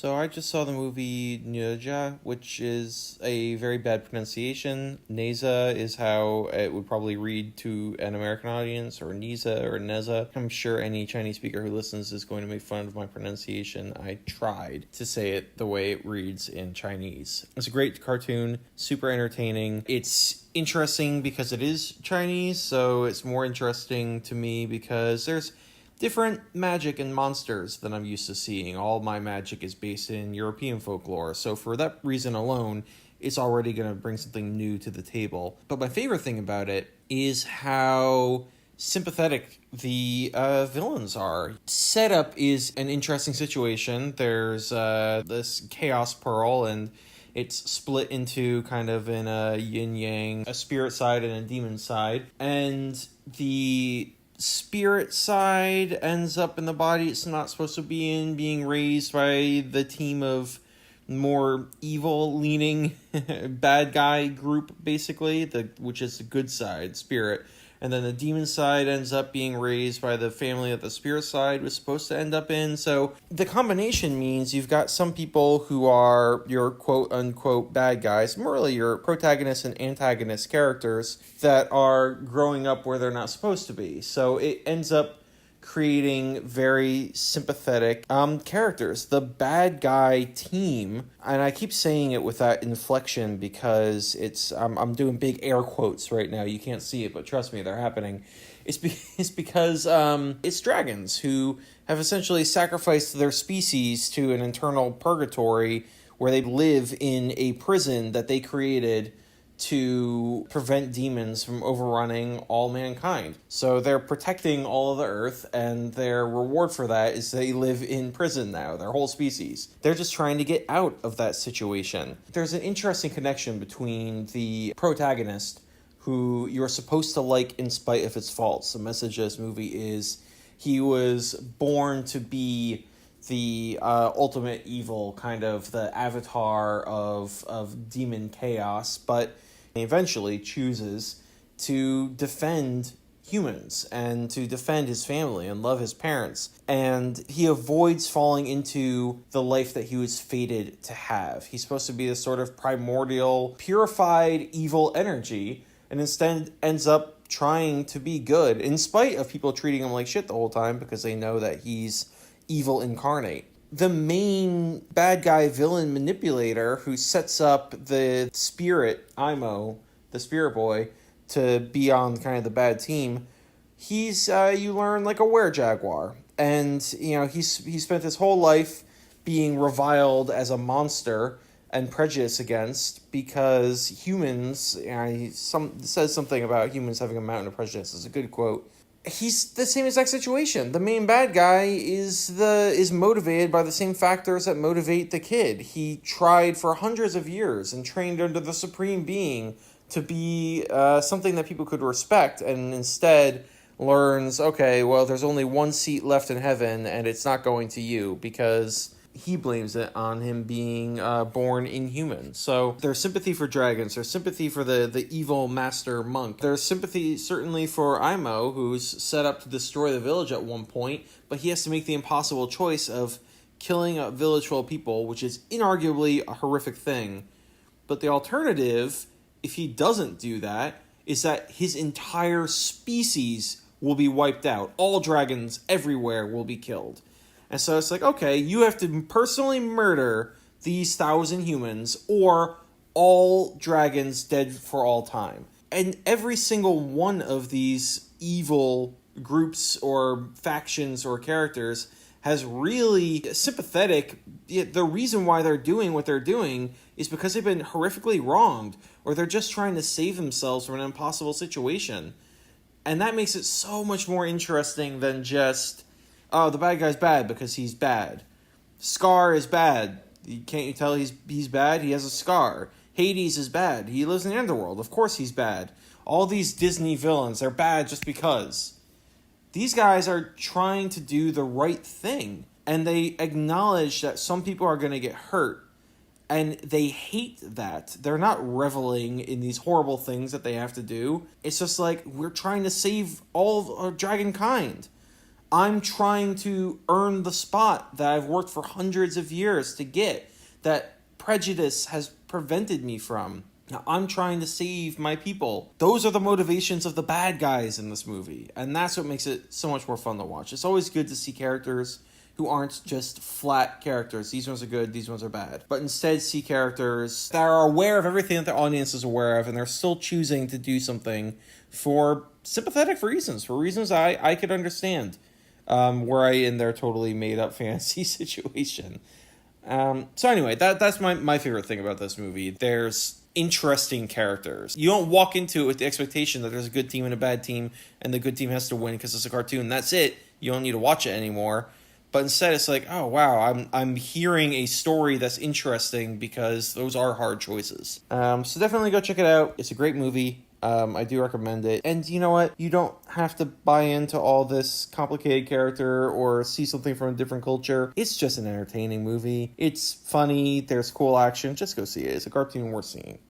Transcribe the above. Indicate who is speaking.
Speaker 1: So I just saw the movie Nyoja, which is a very bad pronunciation. Neza is how it would probably read to an American audience, or Niza or Neza. I'm sure any Chinese speaker who listens is going to make fun of my pronunciation. I tried to say it the way it reads in Chinese. It's a great cartoon, super entertaining. It's interesting because it is Chinese, so it's more interesting to me because there's different magic and monsters than I'm used to seeing. All my magic is based in European folklore, so for that reason alone, it's already going to bring something new to the table. But my favorite thing about it is how sympathetic the villains are. Setup is an interesting situation. There's this Chaos Pearl, and it's split into kind of in a yin-yang, a spirit side and a demon side. And the spirit side ends up in the body it's not supposed to be in, being raised by the team of more evil leaning bad guy group, basically, which is the good side, spirit. And then the demon side ends up being raised by the family that the spirit side was supposed to end up in. So the combination means you've got some people who are your quote-unquote bad guys, more really your protagonist and antagonist characters that are growing up where they're not supposed to be. So it ends up creating very sympathetic characters. The bad guy team, and I keep saying it with that inflection because I'm doing big air quotes right now. You can't see it, but trust me, they're happening. It's because it's dragons who have essentially sacrificed their species to an internal purgatory where they live in a prison that they created to prevent demons from overrunning all mankind. So they're protecting all of the earth, and their reward for that is they live in prison now, their whole species. They're just trying to get out of that situation. There's an interesting connection between the protagonist, who you're supposed to like in spite of his faults. The message of this movie is he was born to be the ultimate evil, kind of the avatar of demon chaos, but he eventually chooses to defend humans and to defend his family and love his parents. And he avoids falling into the life that he was fated to have. He's supposed to be this sort of primordial, purified evil energy, and instead ends up trying to be good, in spite of people treating him like shit the whole time because they know that he's evil incarnate. The main bad guy villain manipulator who sets up the spirit, Imo, the spirit boy, to be on kind of the bad team, he's, you learn, like a were-jaguar. And, he spent his whole life being reviled as a monster and prejudiced against because humans, says something about humans having a mountain of prejudice. It's a good quote. He's the same exact situation. The main bad guy is motivated by the same factors that motivate the kid. He tried for hundreds of years and trained under the supreme being to be something that people could respect, and instead learns, okay, well, there's only one seat left in heaven, and it's not going to you, because he blames it on him being born inhuman. So there's sympathy for dragons. There's sympathy for the evil master monk. There's sympathy certainly for Imo, who's set up to destroy the village at one point, but he has to make the impossible choice of killing a village full of people, which is inarguably a horrific thing. But the alternative, if he doesn't do that, is that his entire species will be wiped out. All dragons everywhere will be killed. And so it's like, okay, you have to personally murder these 1,000 humans, or all dragons dead for all time. And every single one of these evil groups or factions or characters has really sympathetic. The reason why they're doing what they're doing is because they've been horrifically wronged, or they're just trying to save themselves from an impossible situation. And that makes it so much more interesting than just, oh, the bad guy's bad because he's bad. Scar is bad. Can't you tell he's bad? He has a scar. Hades is bad. He lives in the underworld. Of course he's bad. All these Disney villains, they're bad just because. These guys are trying to do the right thing, and they acknowledge that some people are going to get hurt, and they hate that. They're not reveling in these horrible things that they have to do. It's just like, we're trying to save all of dragon kind. I'm trying to earn the spot that I've worked for hundreds of years to get, that prejudice has prevented me from. Now, I'm trying to save my people. Those are the motivations of the bad guys in this movie, and that's what makes it so much more fun to watch. It's always good to see characters who aren't just flat characters. These ones are good, these ones are bad. But instead see characters that are aware of everything that the audience is aware of, and they're still choosing to do something for sympathetic reasons, for reasons I could understand, were I in their totally made-up fantasy situation. So anyway, that's my favorite thing about this movie. There's interesting characters. You don't walk into it with the expectation that there's a good team and a bad team, and the good team has to win because it's a cartoon. That's it. You don't need to watch it anymore. But instead, it's like, oh wow, I'm hearing a story that's interesting because those are hard choices. So definitely go check it out. It's a great movie. I do recommend it. And you know what? You don't have to buy into all this complicated character or see something from a different culture. It's just an entertaining movie. It's funny. There's cool action. Just go see it. It's a cartoon worth seeing.